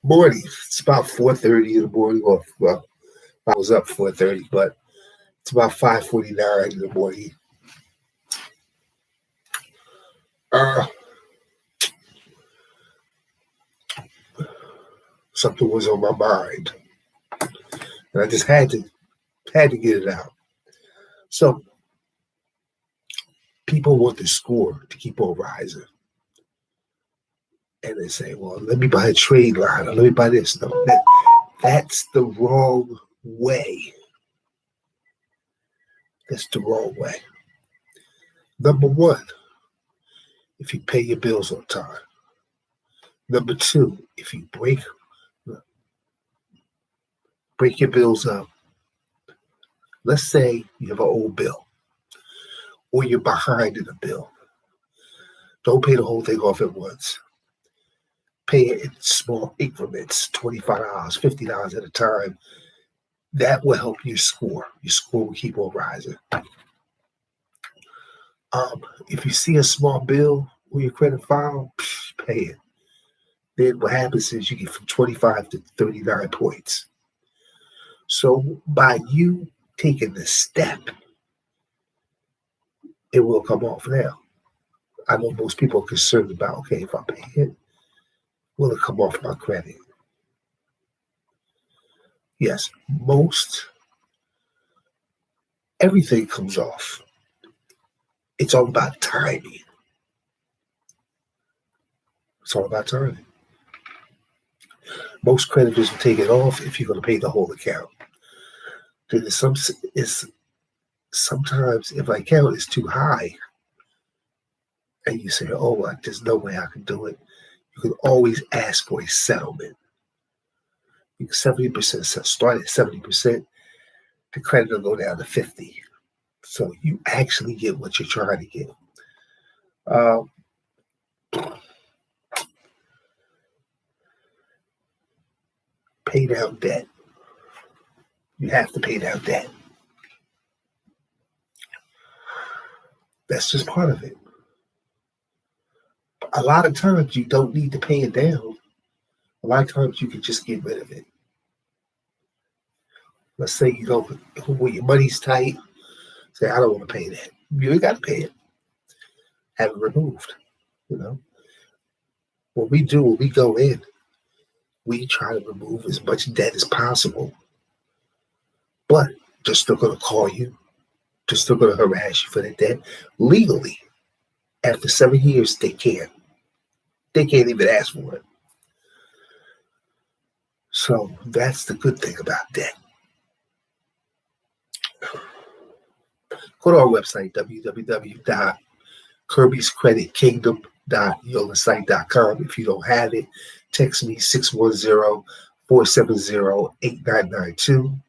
Morning. It's about 4:30 in the morning. Well, I was up 4:30, but it's about 5:49 in the morning. Uh, Something was on my mind, and I just had to get it out. So people want the score to keep on rising, and they say, "Well, let me buy a trade line, or let me buy this." No, that's the wrong way. That's the wrong way. Number one, if you pay your bills on time. Number two, if you break your bills up. Let's say you have an old bill, or you're behind in a bill. Don't pay the whole thing off at once. Pay it in small increments, $25, $50 at a time. That will help you score. Your score will keep on rising. If you see a small bill on your credit file, pay it. Then what happens is you get from 25 to 39 points. So by you taking the step, it will come off now. I know most people are concerned about, okay, if I pay it, will it come off my credit? Yes, everything comes off. It's all about timing. It's all about timing. Most creditors will take it off if you're going to pay the whole account. Then sometimes if an account is too high and you say, oh, there's no way I can do it, you can always ask for a settlement. You can 70%, start at 70%, the credit will go down to 50%. So you actually get what you're trying to get. Pay down debt. You have to pay down debt. That's just part of it. A lot of times you don't need to pay it down. A lot of times you can just get rid of it. Let's say when your money's tight, say, I don't want to pay that. You ain't got to pay it. Have it removed. When we go in, we try to remove as much debt as possible. But they're still going to call you. They're still going to harass you for the debt. Legally, after 7 years, they can't. They can't even ask for it. So that's the good thing about debt. Go to our website, www.kirbyscreditkingdom.yolasite.com. If you don't have it, text me 610-470-8992.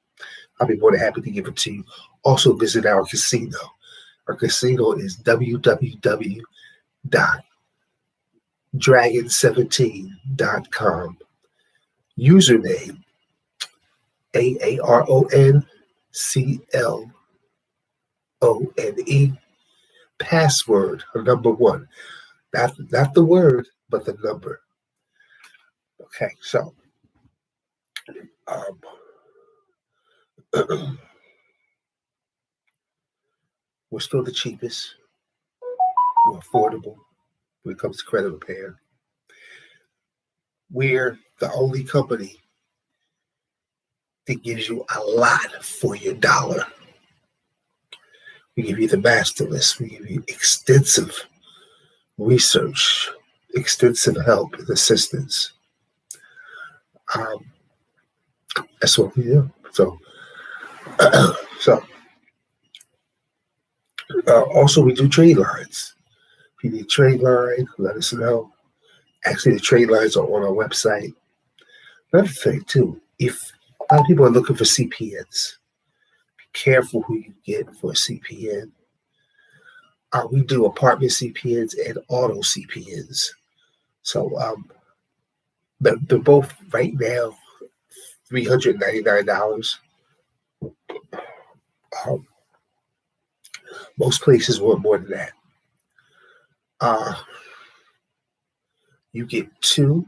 I'll be more than happy to give it to you. Also visit our casino. Our casino is www.dragon17.com. Username AARONCLONE. Password number 1. Not the word, but the number. Okay, so we're still the cheapest. We're affordable when it comes to credit repair. We're the only company that gives you a lot for your dollar. We give you the master list. We give you extensive research, extensive help and assistance. That's what we do. Also, we do trade lines. If you need a trade line, let us know. Actually, the trade lines are on our website. Another thing, too, if a lot of people are looking for CPNs, be careful who you get for a CPN. We do apartment CPNs and auto CPNs. So they're both right now $399. Most places want more than that. Uh, you get two.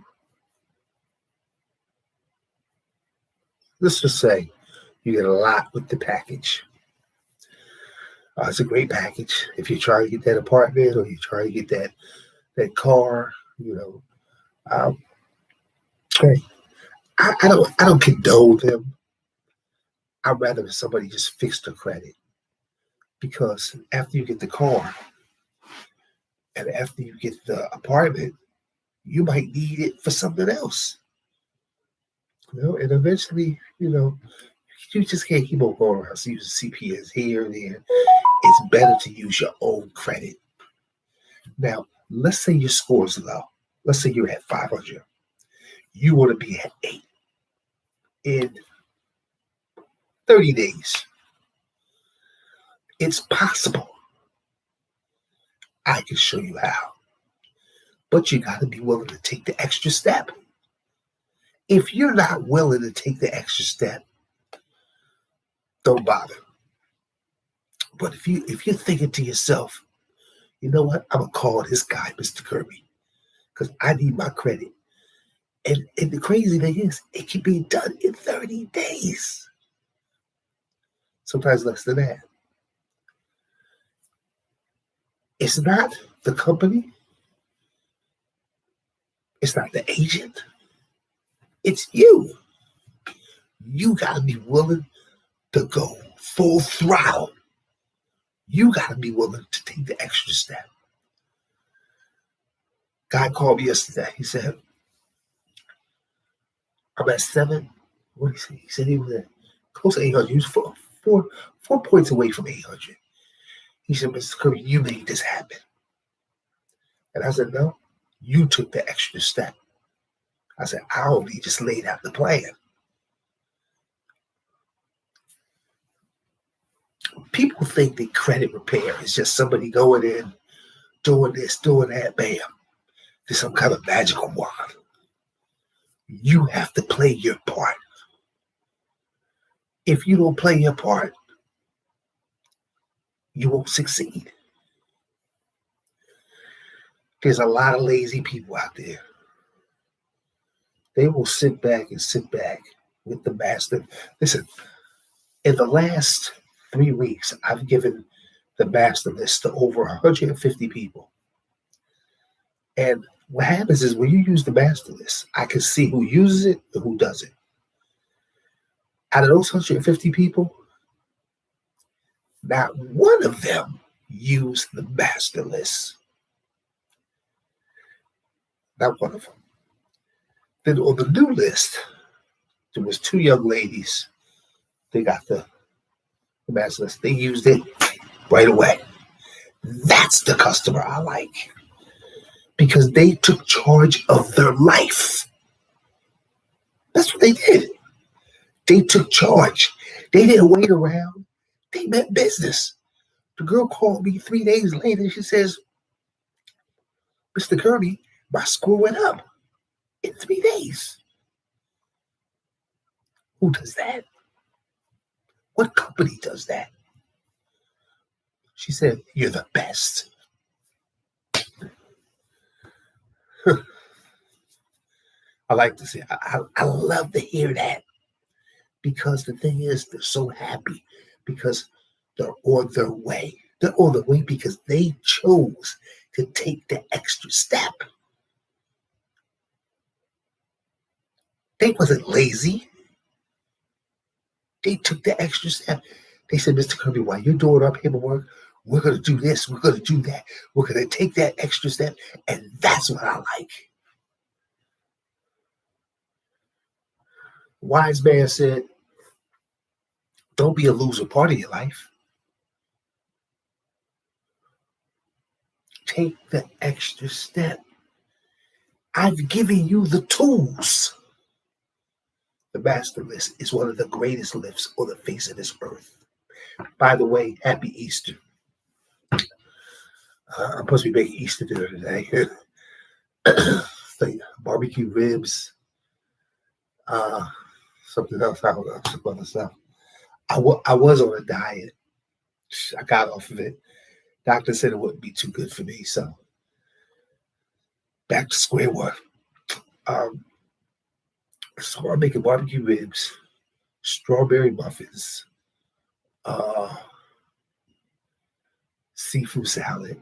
Let's just say you get a lot with the package. It's a great package. If you try to get that apartment or you try to get that car, um, hey, I don't condone them. I'd rather somebody just fix the credit because after you get the car and after you get the apartment, you might need it for something else. And eventually, you just can't keep on going around using CPS here and there. It's better to use your own credit. Now, let's say your score is low. Let's say you're at 500. You want to be at 8 in 30 days. It's possible. I can show you how. But you got to be willing to take the extra step. If you're not willing to take the extra step, don't bother. But if you're thinking to yourself, you know what, I'm gonna call this guy Mr. Kirby because I need my credit. And the crazy thing is, it can be done in 30 days. Sometimes less than that. It's not the company. It's not the agent. It's you. You got to be willing to go full throttle. You got to be willing to take the extra step. Guy called me yesterday. He said, I'm at 7. What did he say? He said he was at close to 800. He was four points away from 800. He said, Mr. Kirby, you made this happen. And I said, no, you took the extra step. I said, I only just laid out the plan. People think that credit repair is just somebody going in, doing this, doing that, bam. There's some kind of magical wand. You have to play your part. If you don't play your part, you won't succeed. There's a lot of lazy people out there. They will sit back with the master. Listen, in the last 3 weeks, I've given the master list to over 150 people. And what happens is when you use the master list, I can see who uses it and who doesn't. Out of those 150 people, not one of them used the master list. Not one of them. Then on the new list, there was 2 young ladies. They got the master list. They used it right away. That's the customer I like. Because they took charge of their life. That's what they did. They took charge. They didn't wait around. They meant business. The girl called me 3 days later. She says, Mr. Kirby, my score went up in 3 days. Who does that? What company does that? She said, you're the best. I like to say, I love to hear that. Because the thing is, they're so happy because they're on their way. They're on their way because they chose to take the extra step. They wasn't lazy. They took the extra step. They said, Mr. Kirby, while you're doing our paperwork, we're going to do this. We're going to do that. We're going to take that extra step. And that's what I like. Wise man said, don't be a loser part of your life. Take the extra step. I've given you the tools. The master list is one of the greatest lifts on the face of this earth. By the way, happy Easter. I'm supposed to be making Easter dinner today. Barbecue ribs, something else. I don't know, some other stuff. I was on a diet. I got off of it. Doctor said it wouldn't be too good for me, so back to square one. Um, so I'm making barbecue ribs, strawberry muffins, uh, seafood salad,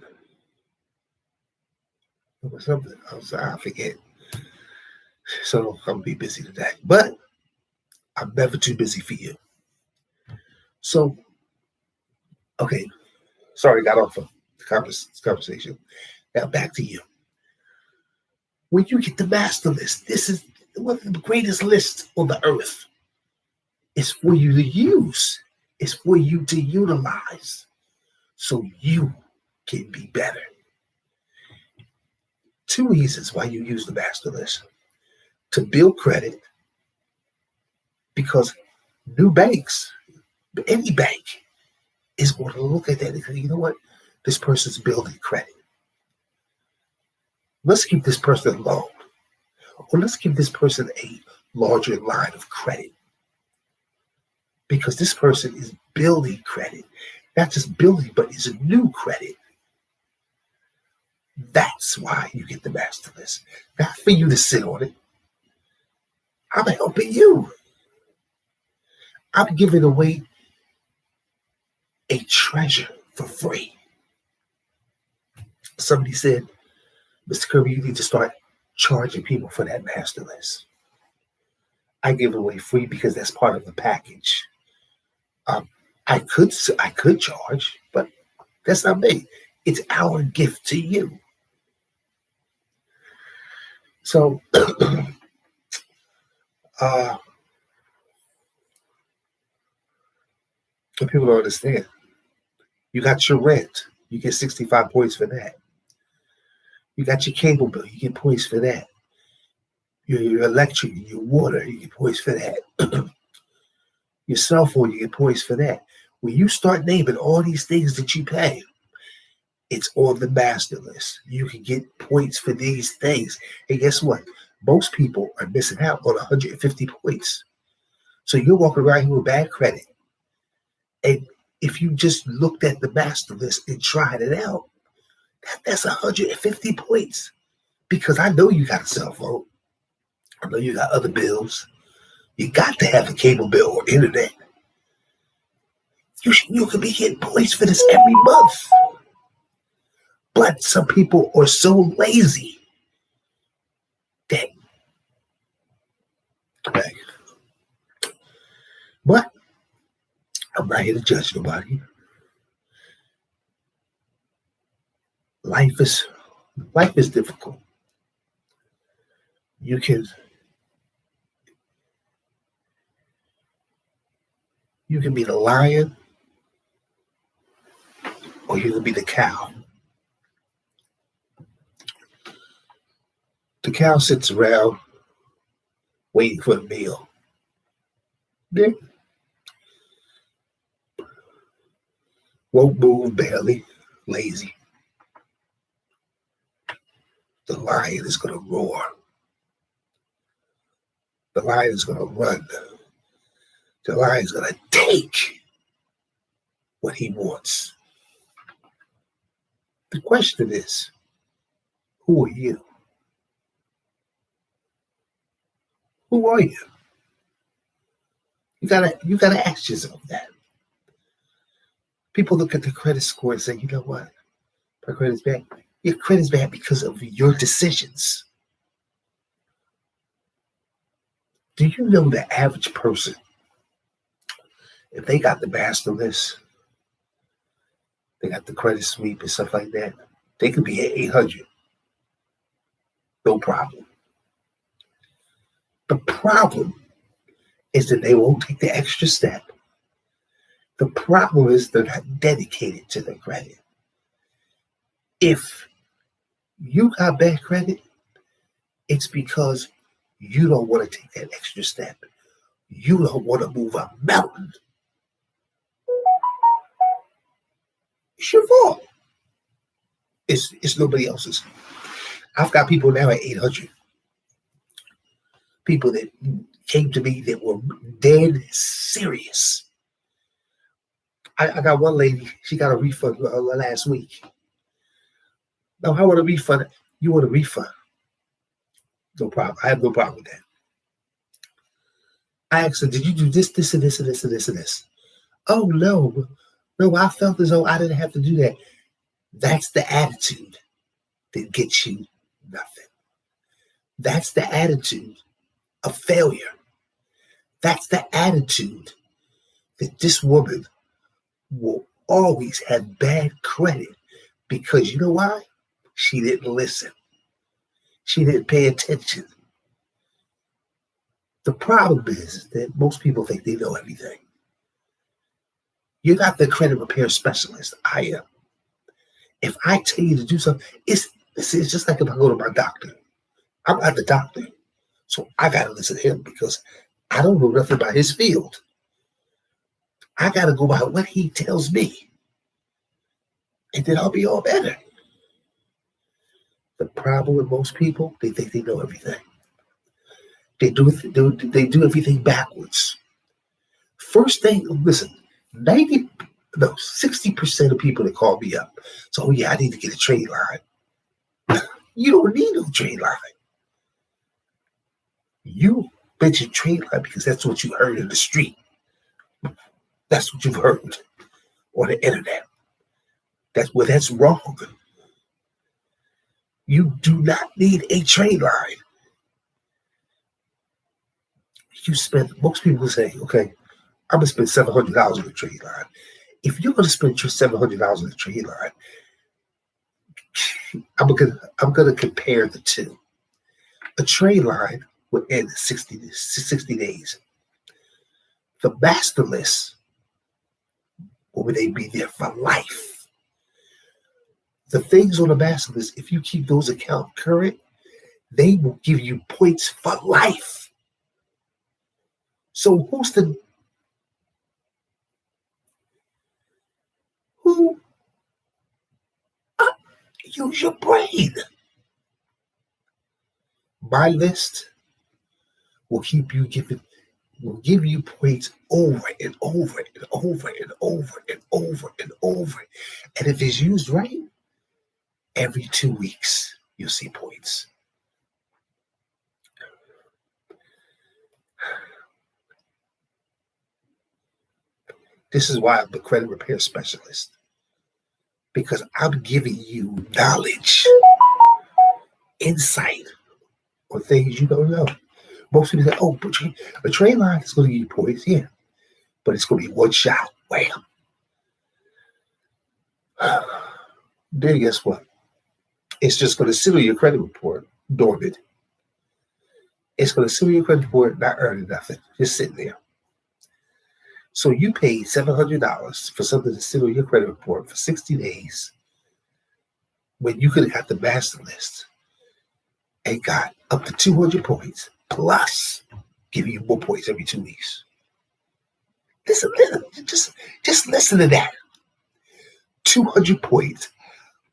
or something. I forget. So I'm gonna be busy today, but I'm never too busy for you. So, okay, sorry, got off of the conversation. Now back to you. When you get the master list, this is one of the greatest lists on the earth. It's for you to use. It's for you to utilize so you can be better. Two reasons why you use the master list: to build credit, because new banks, any bank, is going to look at that and say, you know what? This person's building credit. Let's give this person a loan, or let's give this person a larger line of credit, because this person is building credit. Not just building, but it's a new credit. That's why you get the master list. Not for you to sit on it. I'm helping you. I'm giving away a treasure for free. Somebody said, Mr. Kirby, you need to start charging people for that master list. I give it away free because that's part of the package. I could charge, but that's not me. It's our gift to you. So, people don't understand. You got your rent, you get 65 points for that. You got your cable bill, you get points for that. Your electric, your water, you get points for that. Your cell phone, you get points for that. When you start naming all these things that you pay, it's on the master list. You can get points for these things. And guess what? Most people are missing out on 150 points. So you're walking around here with bad credit. And if you just looked at the master list and tried it out, that's 150 points. Because I know you got a cell phone. I know you got other bills. You got to have a cable bill or internet. You could be getting points for this every month. But some people are so lazy that, okay. But I'm not here to judge nobody. Life is difficult. You can be the lion, or you can be the cow. The cow sits around waiting for the meal. Yeah. Won't move, barely, lazy. The lion is going to roar. The lion is going to run. The lion is going to take what he wants. The question is, who are you? Who are you? You gotta ask yourself that. People look at the credit score and say, you know what? My credit's bad. Your credit's bad because of your decisions. Do you know the average person, if they got the master list, they got the credit sweep and stuff like that, they could be at 800. No problem. The problem is that they won't take the extra step. The problem is they're not dedicated to their credit. If you got bad credit, it's because you don't want to take that extra step. You don't want to move a mountain. It's your fault. It's nobody else's. I've got people now at 800. People that came to me that were dead serious. I got one lady, she got a refund last week. Now, I want a refund. You want a refund? No problem. I have no problem with that. I asked her, did you do this, this, and this, and this, and this, and this? Oh, no. No, I felt as though I didn't have to do that. That's the attitude that gets you nothing. That's the attitude of failure. That's the attitude that this woman will always have bad credit, because you know why? She didn't listen. She didn't pay attention. The problem is that most people think they know everything. You're not the credit repair specialist. I am. If I tell you to do something, it's just like if I go to my doctor. I'm not the doctor, so I got to listen to him because I don't know nothing about his field. I got to go by what he tells me, and then I'll be all better. The problem with most people, they think they know everything. They do everything backwards. First thing, listen, 60% of people that call me up. So, oh yeah, I need to get a trade line. You don't need no trade line. You mentioned trade line because that's what you heard in the street. That's what you've heard on the internet. That's wrong. You do not need a trade line. Most people say, okay, I'm going to spend $700 on the trade line. If you're going to spend $700 on the trade line, I'm going to compare the two. A trade line would end in 60 days. The master list, will they be there for life? The things on the master list, if you keep those accounts current, they will give you points for life. So use your brain. My list will give you points over and over and over and over and over and over. And if it's used right, every 2 weeks you'll see points. This is why I'm the credit repair specialist, because I'm giving you knowledge, insight on things you don't know. Most people say, oh, a trade line is going to give you points. Yeah, but it's going to be one shot. Wham. Then guess what? It's just going to sit on your credit report dormant. It's going to sit on your credit report not earning nothing, just sitting there. So you paid $700 for something to sit on your credit report for 60 days when you could have got the master list and got up to 200 points, plus giving you more points every 2 weeks. Listen, just listen to that. 200 points,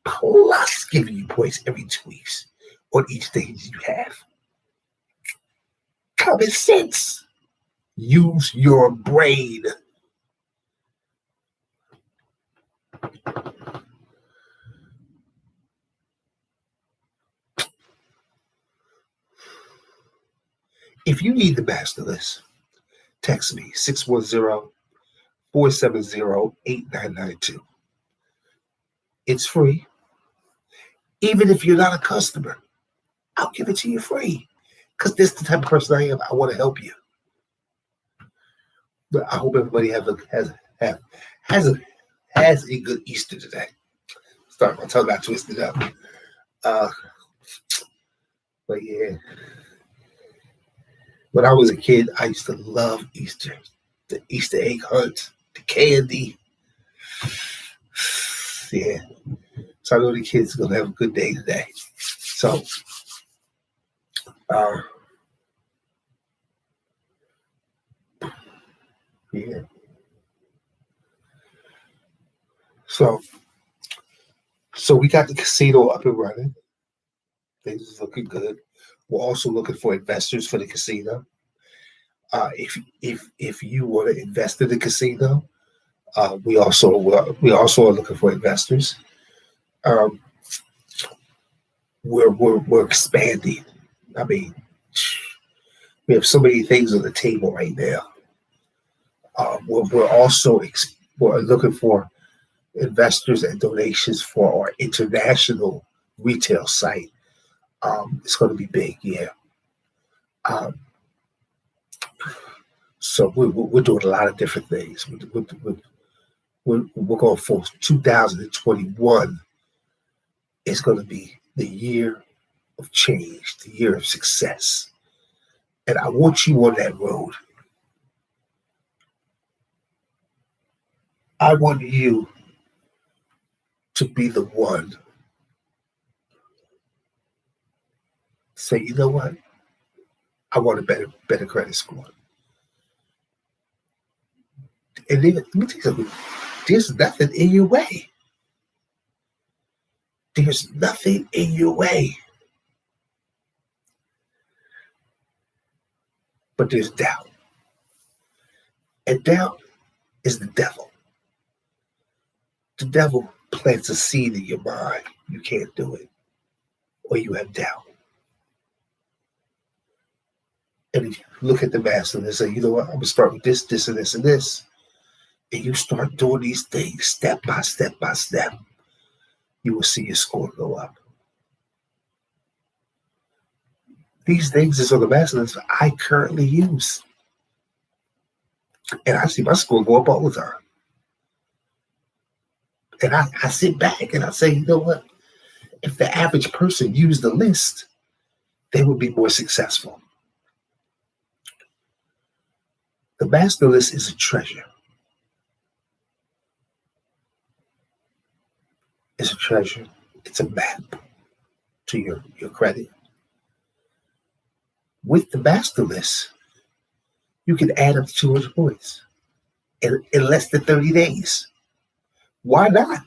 plus giving you points every 2 weeks on each thing that you have. Common sense. Use your brain. If you need the master list, text me 610-470-8992. It's free. Even if you're not a customer, I'll give it to you free, because this is the type of person I am. I want to help you. But I hope everybody has a good Easter today. Sorry, my tongue got twisted up. But yeah, when I was a kid, I used to love Easter. The Easter egg hunt, the candy. Yeah. So I know the kids are going to have a good day today. So, yeah. So we got the casino up and running. Things is looking good. We're also looking for investors for the casino. If you want to invest in the casino, we also are looking for investors. We're expanding. I mean, we have so many things on the table right now. We're also we're looking for investors and donations for our international retail site. It's going to be big, yeah. Um, so we're doing a lot of different things. We're going for 2021. It's going to be the year of change, the year of success. And I want you on that road. I want you to be the one to say, you know what? I want a better credit score. And then, let me tell you something. There's nothing in your way. There's nothing in your way. But there's doubt. And doubt is the devil. The devil plants a seed in your mind. You can't do it. Or you have doubt. And if you look at the master and say, you know what, I'm going to start with this, this, and this, and this. And you start doing these things step by step by step, you will see your score go up. These things is on the master list I currently use. And I see my score go up all the time. And I sit back and I say, you know what? If the average person used the list, they would be more successful. The master list is a treasure. It's a treasure. It's a map to your credit. With the master list, you can add up to 200 points in less than 30 days. Why not?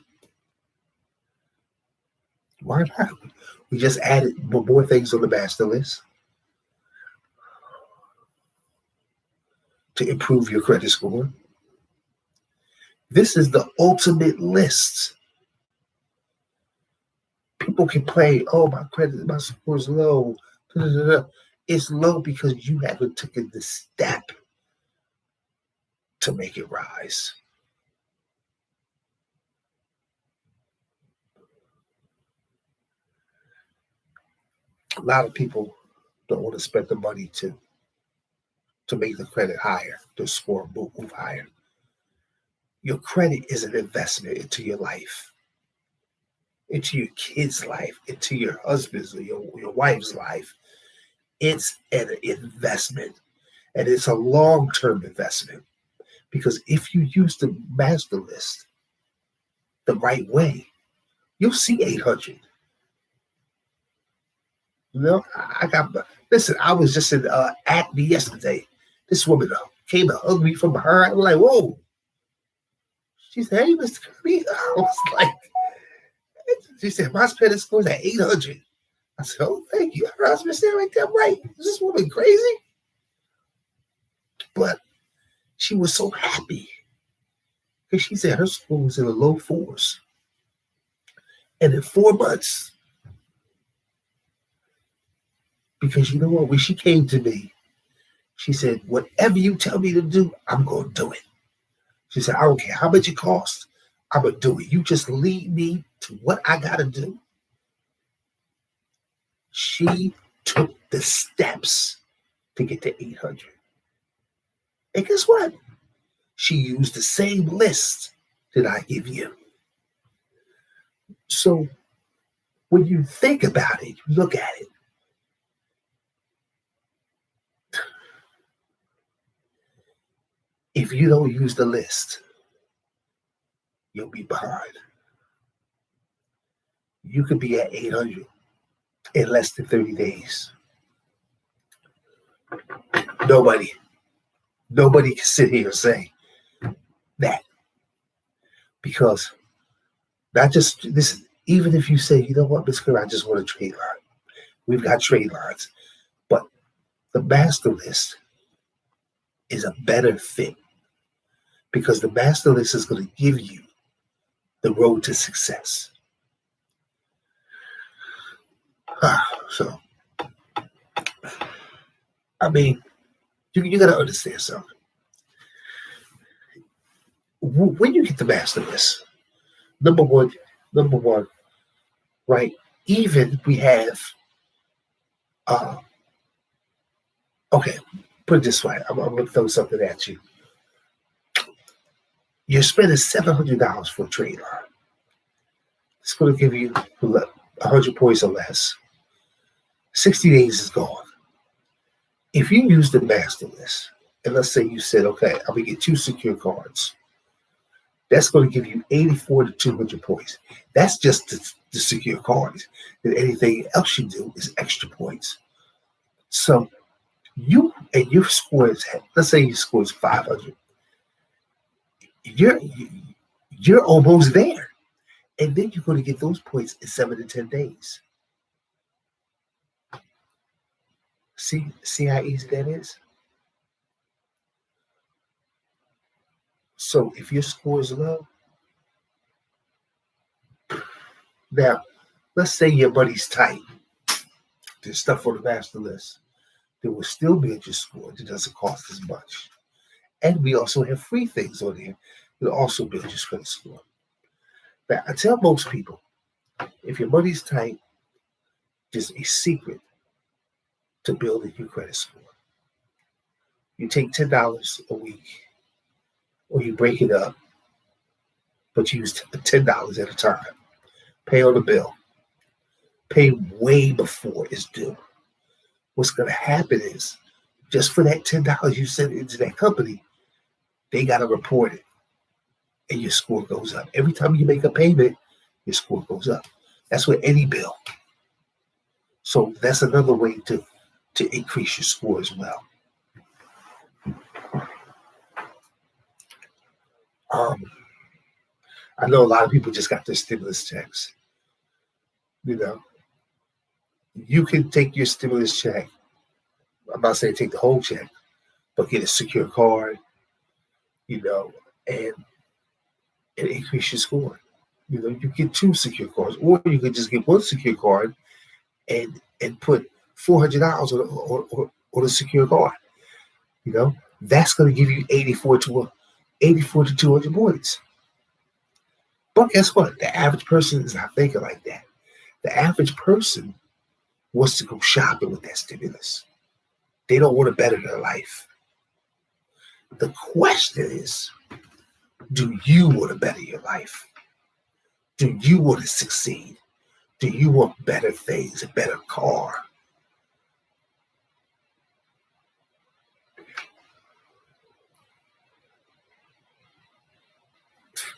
Why not? We just added more things on the master list to improve your credit score. This is the ultimate list. People complain, oh, my score is low. It's low because you haven't taken the step to make it rise. A lot of people don't want to spend the money to make the credit higher, to score move higher. Your credit is an investment into your life, into your kid's life, into your husband's or your wife's life. It's an investment, and it's a long-term investment, because if you use the master list the right way, you'll see 800. You know, listen, I was just in Acme yesterday. This woman came and hugged me from behind. I was like, whoa. She said, hey, Mr. Kirby. I was like, she said, my credit score is at 800. I said, oh, thank you. Her husband said right there, right. Is this woman crazy? But she was so happy because she said her score was in the low fours. And in 4 months, because you know what, when she came to me, she said, whatever you tell me to do, I'm going to do it. She said, I don't care how much it costs, I'm going to do it. You just lead me to what I got to do. She took the steps to get to 800. And guess what? She used the same list that I give you. So when you think about it, you look at it. If you don't use the list, you'll be behind. You could be at 800 in less than 30 days. Nobody can sit here and say that. Because not just, listen, even if you say, you know what, Ms. Kerr, I just want a trade line. We've got trade lines. But the master list is a better fit, because the master list is going to give you the road to success. So I mean, you got to understand something. When you get the master list, number one, right? Even we have, uh, okay, put it this way. I'm going to throw something at you. You're spending $700 for a trade line. It's going to give you 100 points or less. 60 days is gone. If you use the master list, and let's say you said, okay, I'm going to get 2 secure cards. That's going to give you 84 to 200 points. That's just the secure cards. And anything else you do is extra points. So you and your scores, let's say your score is 500. You're almost there. And then you're going to get those points in 7 to 10 days. See how easy that is? So if your score is low, now let's say your money's tight, there's stuff on the master list. There will still be at your score. It doesn't cost as much. And we also have free things on here that also build your credit score. Now, I tell most people, if your money's tight, there's a secret to building your credit score. You take $10 a week, or you break it up, but you use $10 at a time. Pay on the bill. Pay way before it's due. What's going to happen is, just for that $10 you send into that company, they got to report it, and your score goes up. Every time you make a payment, your score goes up. That's with any bill. So that's another way to increase your score as well. I know a lot of people just got their stimulus checks. You know, you can take your stimulus check. I'm not saying take the whole check, but get a secure card, and increase your score. You get 2 secure cards, or you could just get 1 secure card and put $400 on a secure card. That's going to give you 84 to 200 points. But guess what? The average person is not thinking like that. The average person wants to go shopping with that stimulus. They don't want to better their life. The question is, do you want to better your life? Do you want to succeed? Do you want better things, a better car?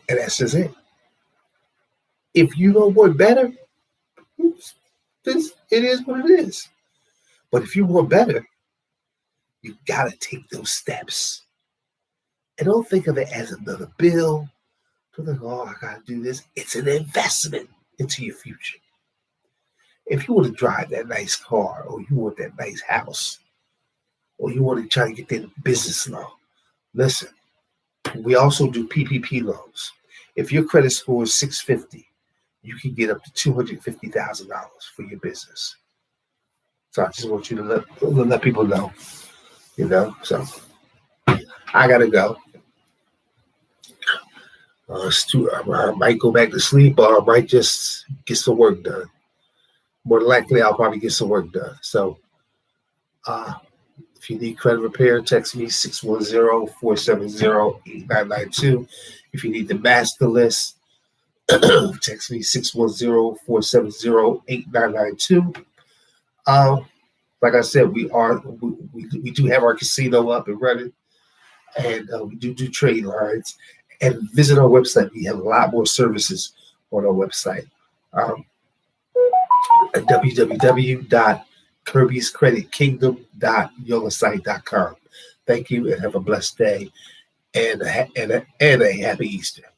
And that's just it. If you don't want better, it is what it is. But if you want better, you got to take those steps. And don't think of it as another bill. Don't think, oh, I got to do this. It's an investment into your future. If you want to drive that nice car, or you want that nice house, or you want to try to get that business loan, listen, we also do PPP loans. If your credit score is 650, you can get up to $250,000 for your business. So I just want you to let people know, So I gotta go. I might go back to sleep, or I might just get some work done. More than likely, I'll probably get some work done. So if you need credit repair, text me 610-470-8992. If you need the master list, text me 610-470-8992. Like I said, we do have our casino up and running, and we do trade lines. And visit our website. We have a lot more services on our website. At www.kirby'screditkingdom.yolasite.com. Thank you, and have a blessed day, and a happy Easter.